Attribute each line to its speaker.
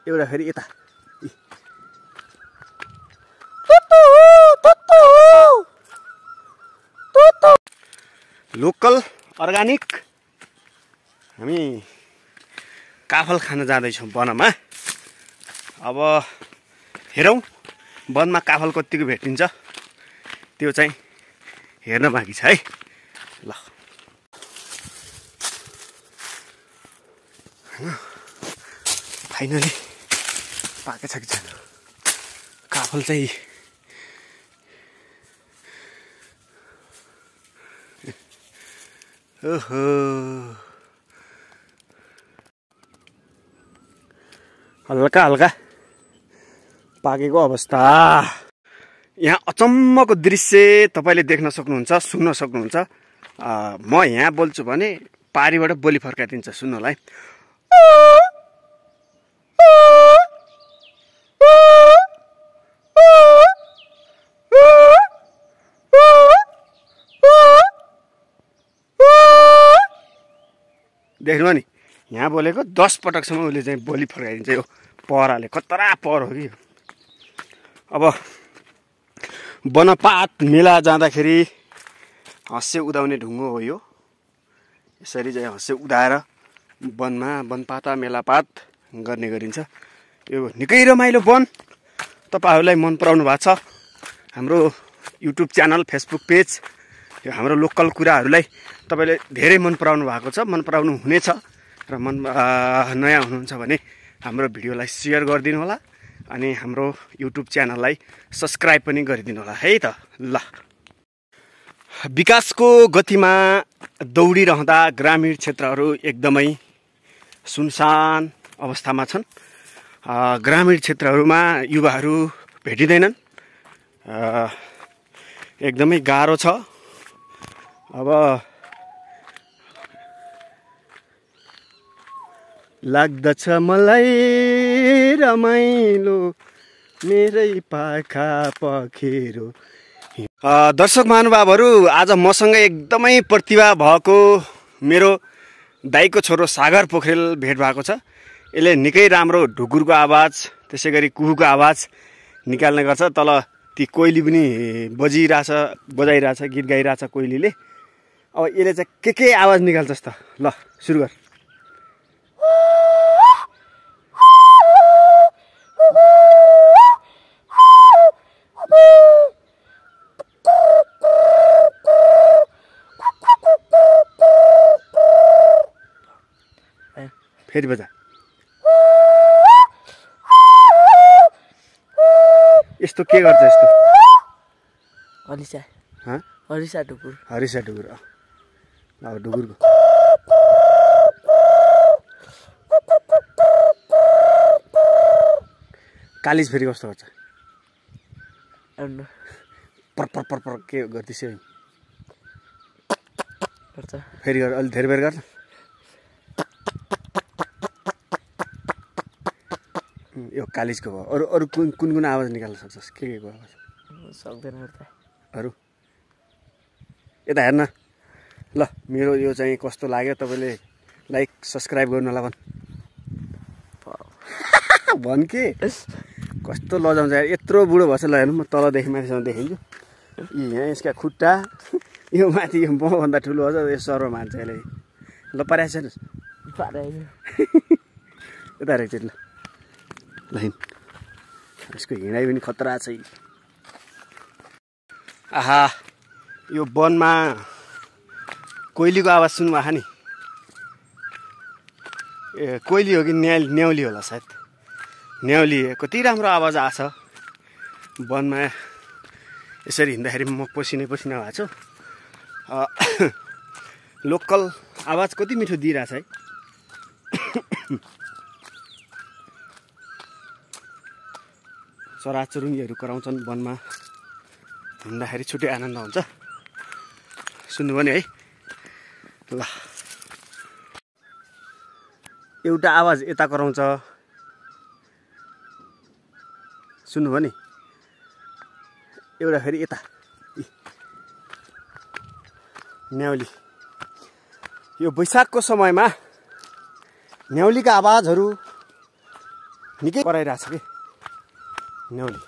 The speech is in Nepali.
Speaker 1: एउटा फेरि यता लोकल अर्गानिक हामी काफल खान जाँदैछौँ वनमा। अब हेरौँ वनमा काफल कतिको भेटिन्छ त्यो चाहिँ हेर्न बाँकी छ है। ल फाइनली पाकेछ कि छैन काफल चाहिँ। ओहो हल्का हल्का पाकेको अवस्था। यहाँ अचम्मको दृश्य तपाईँले देख्न सक्नुहुन्छ, सुन्न सक्नुहुन्छ। म यहाँ बोल्छु भने पारीबाट बोली फर्काइदिन्छ, सुन्नु होला है। देख्नु नि यहाँ बोलेको 10 पटकसम्म उसले चाहिँ बोली फर्काइदिन्छ। यो पहराले खतरा पहर हो कि। अब वनपात मेला जाँदाखेरि हँसे उदाउने ढुङ्गो हो यो। यसरी चाहिँ हँसे उदाएर वनमा वनपाता मेलापात गर्ने गरिन्छ। यो निकै रमाइलो वन। तपाईँहरूलाई मन पराउनु भएको छ। हाम्रो युट्युब च्यानल, फेसबुक पेज, यो हाम्रो लोकल कुराहरूलाई तपाईँले धेरै मन पराउनु भएको छ, मन पराउनु हुनेछ। र नयाँ हुनुहुन्छ भने हाम्रो भिडियोलाई सेयर गरिदिनु होला अनि हाम्रो युट्युब च्यानललाई सब्सक्राइब पनि गरिदिनु होला है त। ल विकासको गतिमा दौडिरहँदा ग्रामीण क्षेत्रहरू एकदमै सुनसान अवस्थामा छन्। ग्रामीण क्षेत्रहरूमा युवाहरू भेटिँदैनन्। एकदमै गाह्रो छ। अब लाग्दछ मलाई रमाइलो मेरै पाखा पखेरो। दर्शक महानुभावहरू, आज मसँग एकदमै प्रतिभा भएको मेरो दाइको छोरो सागर पोखरेल भेट भएको छ। यसले निकै राम्रो ढुकुरको आवाज, त्यसै गरी कुहुको आवाज निकाल्ने गर्छ। तल ती कोइली पनि बजाइरहेछ, गीत गाइरहेछ कोइलीले। अब यसले चाहिँ के आवाज निकाल्छस् त। ल सुरु गर। फेरि बजा। यस्तो के गर्छ यस्तो? हरिसा ढुकुर। हरिसा ढुकुर। अब ढुकुरको कालिज फेरि कस्तो गर्छ? पर पर पर पर के गर्दैछ? फेरि गर, अलि धेरै बेर गर्छ। यो कालिजको भयो। अरू कुन आवाज निकाल्न सक्छस्? के को आवाज सक्दैन अरू? यता हेर्न। ल मेरो यो चाहिँ कस्तो लाग्यो तपाईँले लाइक सब्सक्राइब गर्नु होला भन के कस्तो लजाउँछ यार। यत्रो बुढो भएछ। ल हेर्नु, म तलदेखि माथिसम्म देखिन्छु। यहाँ यसका खुट्टा, यो माथि यो मभन्दा ठुलो छ। यो सर्व मान्छ यसले। ल पारेछ यता हेरेको ल लाइन। यसको हिँडाइ पनि खतरा छ। आहा, यो वनमा कोइलीको आवाज सुन्नुभएको नि? ए कोइली हो कि न्याउली होला सायद। न्याउली। कति राम्रो आवाज आछ वनमा। यसरी हिँड्दाखेरि म पसिनै पसिना भएको छु। लोकल आवाज कति मिठो दिइरहेछ है। चराचुरुङ्गीहरू कराउँछन् वनमा हिँड्दाखेरि, छुट्टै आनन्द हुन्छ। सुन्नुभयो नि है। ल एउटा आवाज यता कराउँछ, सुन्नुभयो नि? एउटा फेरि यता न्याउली। यो वैशाखको समयमा न्याउलीका आवाजहरू निकै कराइरहेछ कि न्याउली।